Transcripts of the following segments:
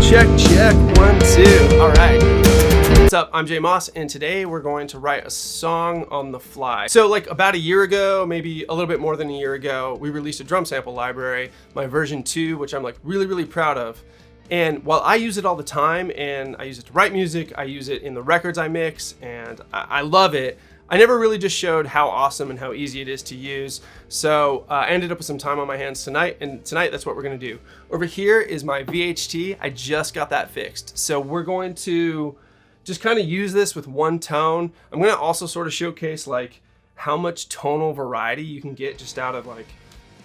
Check, 1, 2. All right. What's up? I'm Jay Moss, and today we're going to write a song on the fly. So like about a year ago, maybe a little bit more than a year ago, we released a drum sample library, my version 2, which I'm like really proud of. And while I use it all the time, and I use it to write music, I use it in the records I mix, and I love it, I never really just showed how awesome and how easy it is to use. So I ended up with some time on my hands tonight, and tonight that's what we're gonna do. Over here is my VHT. I just got that fixed. So we're going to just kind of use this with one tone. I'm gonna also sort of showcase like how much tonal variety you can get just out of like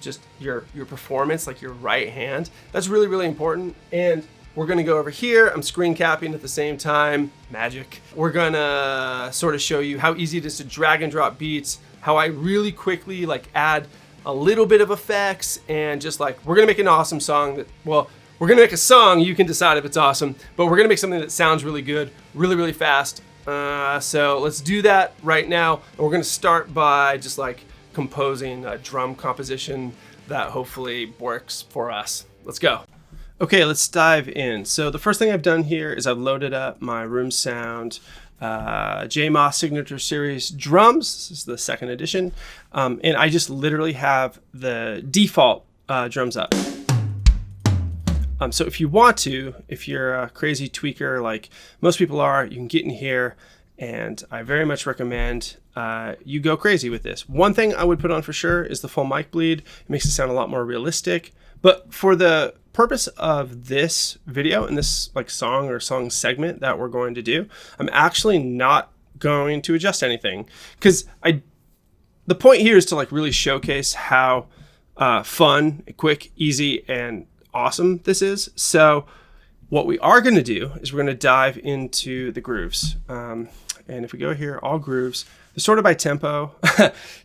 just your performance, like your right hand. That's really important. And we're gonna go over here. I'm screen capping at the same time. Magic. We're gonna sort of show you how easy it is to drag and drop beats, how I really quickly like add a little bit of effects, and just like, we're gonna make an awesome song that, well, we're gonna make a song, you can decide if it's awesome, but we're gonna make something that sounds really good, really fast. So let's do that right now. And we're gonna start by just like composing a drum composition that hopefully works for us. Let's go. Okay, let's dive in. So the first thing I've done here is I've loaded up my Room Sound J Moss Signature Series drums. This is the second edition. And I just literally have the default drums up. So if you want to, if you're a crazy tweaker like most people are, you can get in here, and I very much recommend you go crazy with this. One thing I would put on for sure is the full mic bleed. It makes it sound a lot more realistic. But for the purpose of this video and this like song or song segment that we're going to do, I'm actually not going to adjust anything, because the point here is to like really showcase how fun, quick, easy, and awesome this is. So what we are going to do is we're going to dive into the grooves. And if we go here, all grooves, they're sorted by tempo.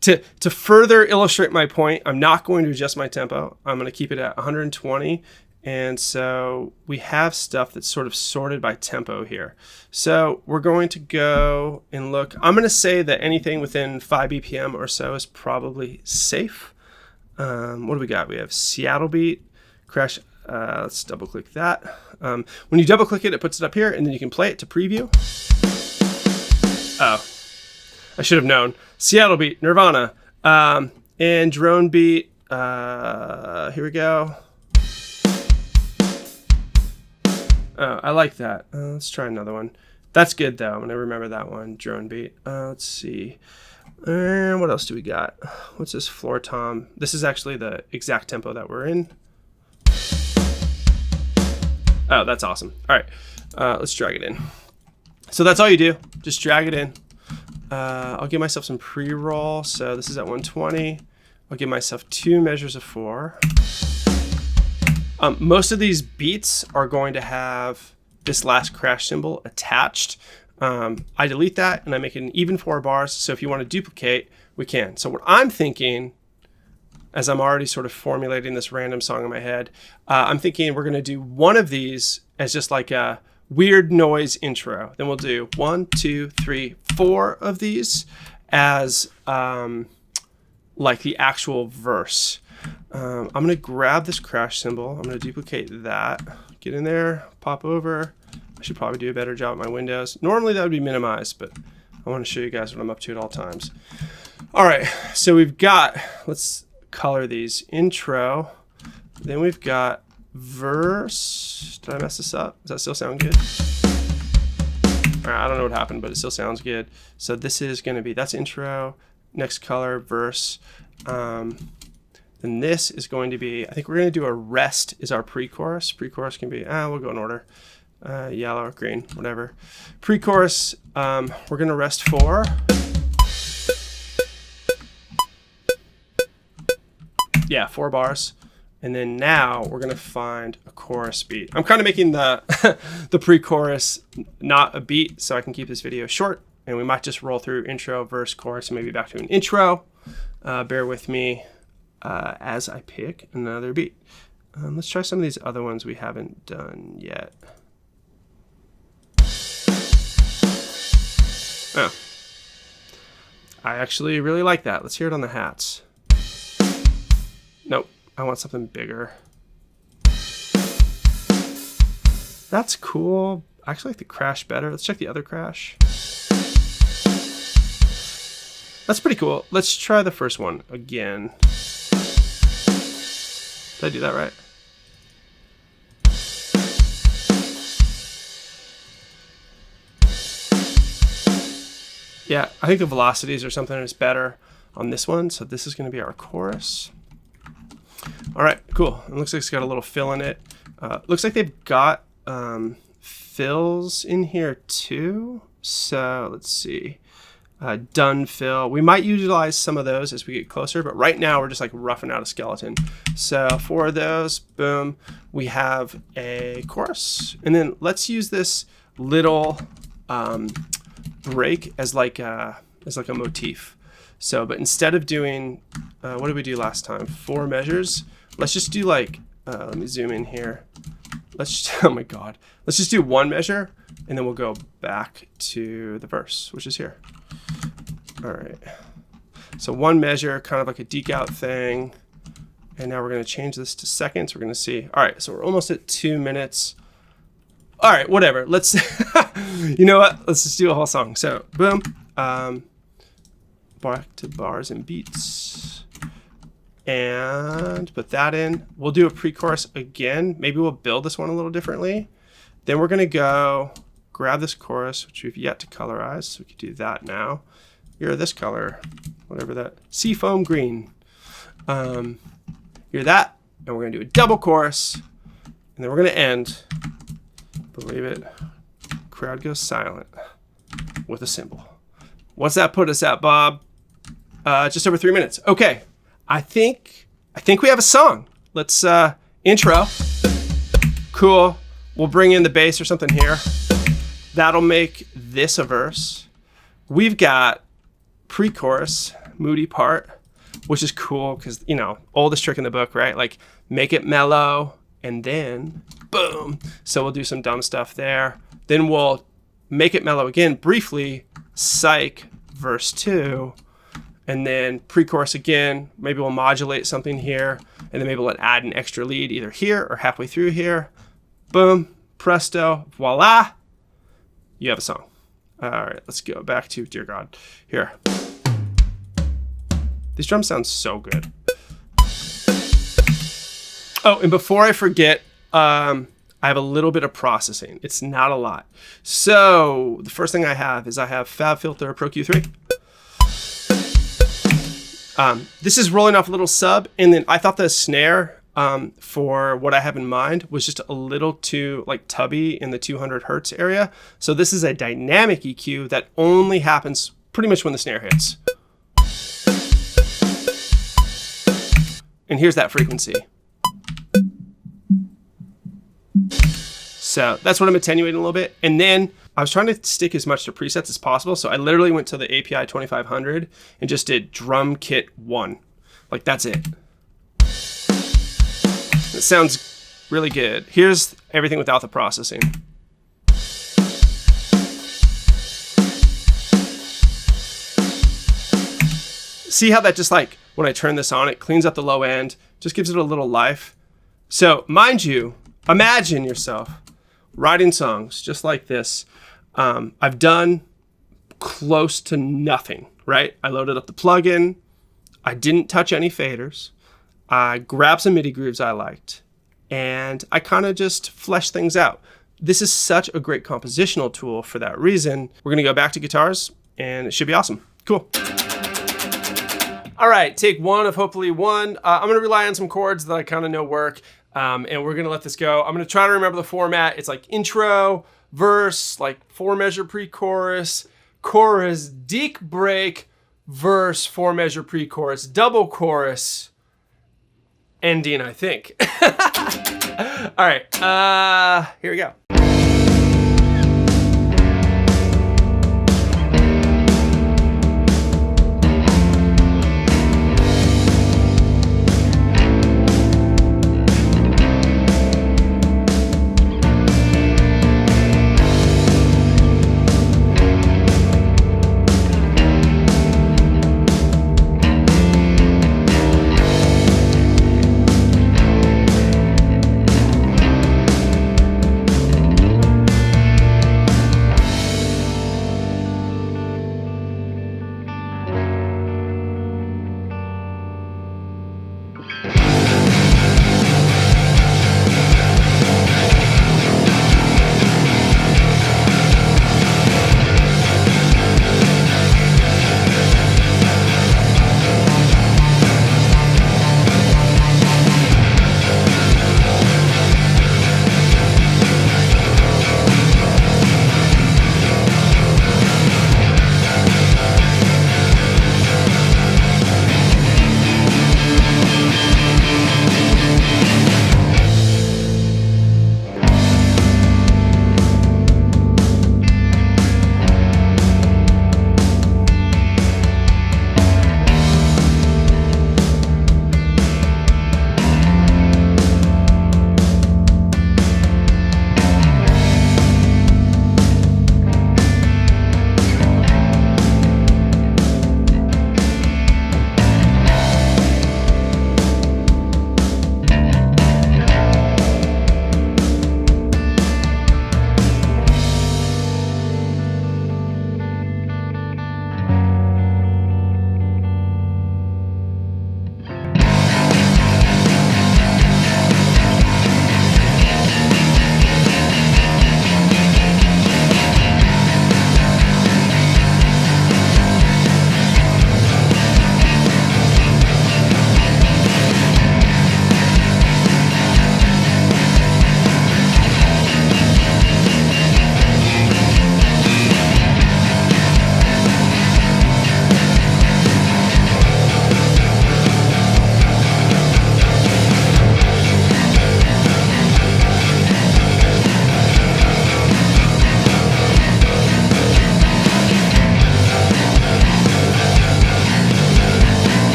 To further illustrate my point, I'm not going to adjust my tempo. I'm going to keep it at 120. And so we have stuff that's sort of sorted by tempo here. So we're going to go and look. I'm going to say that anything within 5 BPM or so is probably safe. What do we got? We have Seattle beat, crash. Let's double click that. When you double click it, it puts it up here, and then you can play it to preview. Oh, I should have known. Seattle beat, Nirvana, and drone beat. Here we go. Oh, I like that. Let's try another one. That's good though. I'm gonna remember that one. Drone beat. Let's see. And what else do we got? What's this? Floor tom. This is actually the exact tempo that we're in. Oh, that's awesome. All right, let's drag it in. So that's all you do. Just drag it in. I'll give myself some pre-roll. So this is at 120. I'll give myself 2 measures of 4. Most of these beats are going to have this last crash cymbal attached. I delete that and I make it an even 4 bars. So if you want to duplicate, we can. So what I'm thinking, as I'm already sort of formulating this random song in my head, I'm thinking we're going to do one of these as just like a weird noise intro. Then we'll do 1, 2, 3, 4 of these as like the actual verse. I'm going to grab this crash cymbal. I'm going to duplicate that. Get in there, pop over. I should probably do a better job at my windows. Normally that would be minimized, but I want to show you guys what I'm up to at all times. All right, so we've got, let's color these. Intro, then we've got verse. Did I mess this up? Does that still sound good? All right, I don't know what happened, but it still sounds good. So this is going to be, that's intro, next color, verse. Then this is going to be, I think we're going to do a rest is our pre-chorus. Pre-chorus can be, we'll go in order. Yellow or green, whatever. Pre-chorus, we're going to rest 4. Yeah, 4 bars. And then now we're going to find a chorus beat. I'm kind of making the the pre-chorus not a beat so I can keep this video short. And we might just roll through intro, verse, chorus, and maybe back to an intro. Bear with me as I pick another beat. Let's try some of these other ones we haven't done yet. Oh, I actually really like that. Let's hear it on the hats. Nope, I want something bigger. That's cool. I actually like the crash better. Let's check the other crash. That's pretty cool. Let's try the first one again. Did I do that right? Yeah, I think the velocities or something is better on this one. So this is going to be our chorus. All right, cool. It looks like it's got a little fill in it. Looks like they've got fills in here too. So let's see. Done fill. We might utilize some of those as we get closer, but right now we're just like roughing out a skeleton. So for those, boom, we have a chorus. And then let's use this little break as like a motif. So, but instead of doing, what did we do last time? 4 measures. Let's just do like, let me zoom in here. Oh my God. Let's just do 1 measure and then we'll go back to the verse, which is here. All right. So 1 measure, kind of like a deke out thing. And now we're going to change this to seconds. We're going to see. All right. So we're almost at 2 minutes. All right, whatever. Let's, you know what? Let's just do a whole song. So boom, back to bars and beats and put that in. We'll do a pre-chorus again. Maybe we'll build this one a little differently. Then we're going to go grab this chorus, which we've yet to colorize. So we could do that now. You're this color, whatever that, seafoam green. You're that, and we're going to do a double chorus, and then we're going to end. Believe it, crowd goes silent with a cymbal. What's that put us at, Bob? Just over 3 minutes. Okay, I think we have a song. Let's intro. Cool. We'll bring in the bass or something here. That'll make this a verse. We've got pre-chorus, moody part, which is cool because, you know, oldest trick in the book, right? Like make it mellow and then boom. So we'll do some dumb stuff there. Then we'll make it mellow again briefly, psych, verse 2, and then pre-chorus again. Maybe we'll modulate something here, and then maybe we'll add an extra lead either here or halfway through here. Boom, presto, voila, you have a song. All right, let's go back to, dear God, here. These drums sound so good. Oh, and before I forget, I have a little bit of processing. It's not a lot. So the first thing I have Fabfilter Pro Q3. This is rolling off a little sub, and then I thought the snare for what I have in mind was just a little too like tubby in the 200 hertz area. So this is a dynamic EQ that only happens pretty much when the snare hits. And here's that frequency. So that's what I'm attenuating a little bit. And then I was trying to stick as much to presets as possible. So I literally went to the API 2500 and just did drum kit 1. Like that's it. It sounds really good. Here's everything without the processing. See how that just like, when I turn this on, it cleans up the low end, just gives it a little life. So mind you, imagine yourself writing songs just like this. I've done close to nothing, right? I loaded up the plugin. I didn't touch any faders. I grabbed some MIDI grooves I liked, and I kind of just fleshed things out. This is such a great compositional tool for that reason. We're going to go back to guitars, and it should be awesome. Cool. All right, take 1 of hopefully 1. I'm going to rely on some chords that I kind of know work, and we're going to let this go. I'm going to try to remember the format. It's like intro, verse, like 4 measure pre-chorus, chorus, deke break, verse, 4 measure pre-chorus, double chorus, ending, I think. All right, here we go.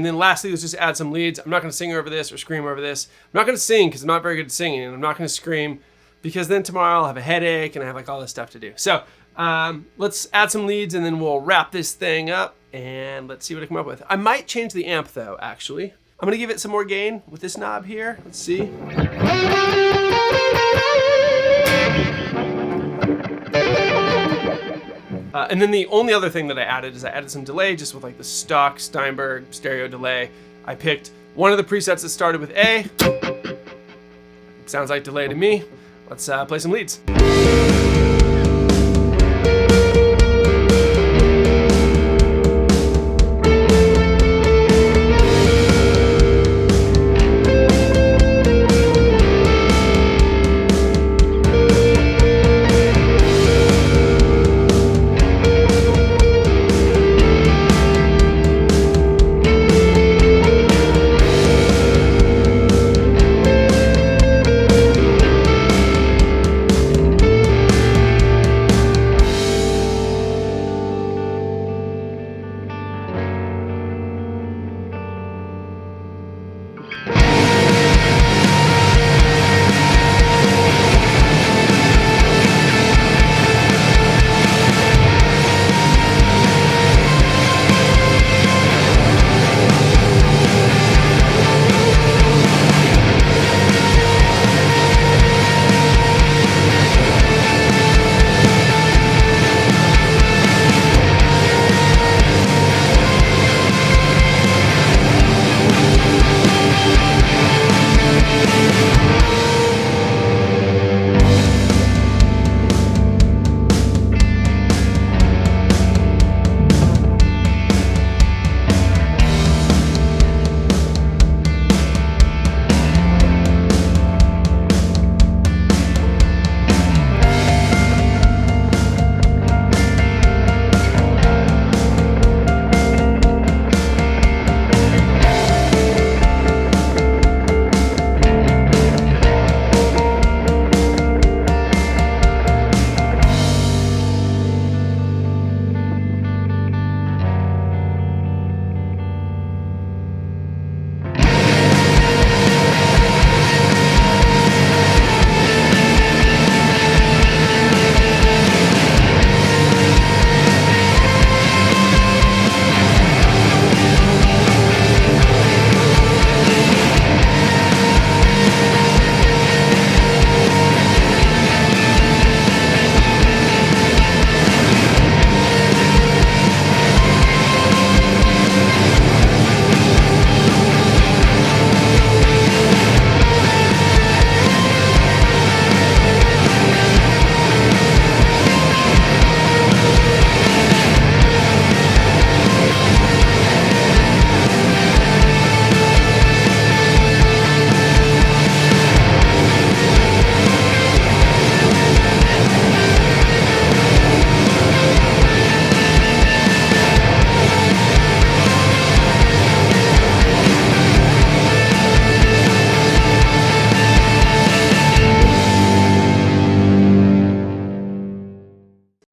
And then lastly, let's just add some leads. I'm not gonna sing over this or scream over this. I'm not gonna sing because I'm not very good at singing, and I'm not gonna scream because then tomorrow I'll have a headache and I have like all this stuff to do. So let's add some leads and then we'll wrap this thing up and let's see what I come up with. I might change the amp though, actually. I'm gonna give it some more gain with this knob here. Let's see. And then the only other thing that I added is I added some delay just with like the stock Steinberg stereo delay. I picked one of the presets that started with A. Sounds like delay to me. Let's play some leads.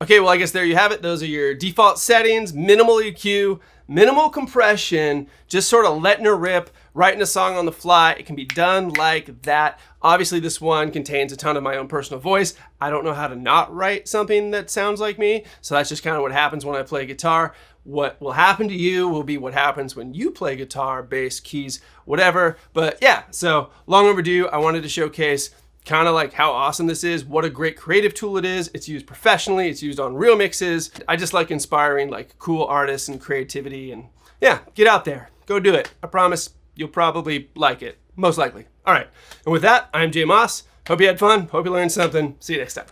Okay, well, I guess there you have it. Those are your default settings: minimal EQ, minimal compression, just sort of letting her rip, writing a song on the fly. It can be done like that. Obviously, this one contains a ton of my own personal voice. I don't know how to not write something that sounds like me, so that's just kind of what happens when I play guitar. What will happen to you will be what happens when you play guitar, bass, keys, whatever. But yeah, so long overdue. I wanted to showcase kind of like how awesome this is, what a great creative tool it is. It's used professionally, it's used on real mixes. I just like inspiring like cool artists and creativity, and yeah, get out there, go do it. I promise you'll probably like it, most likely. All right, and with that, I'm Jay Moss. Hope you had fun, hope you learned something. See you next time.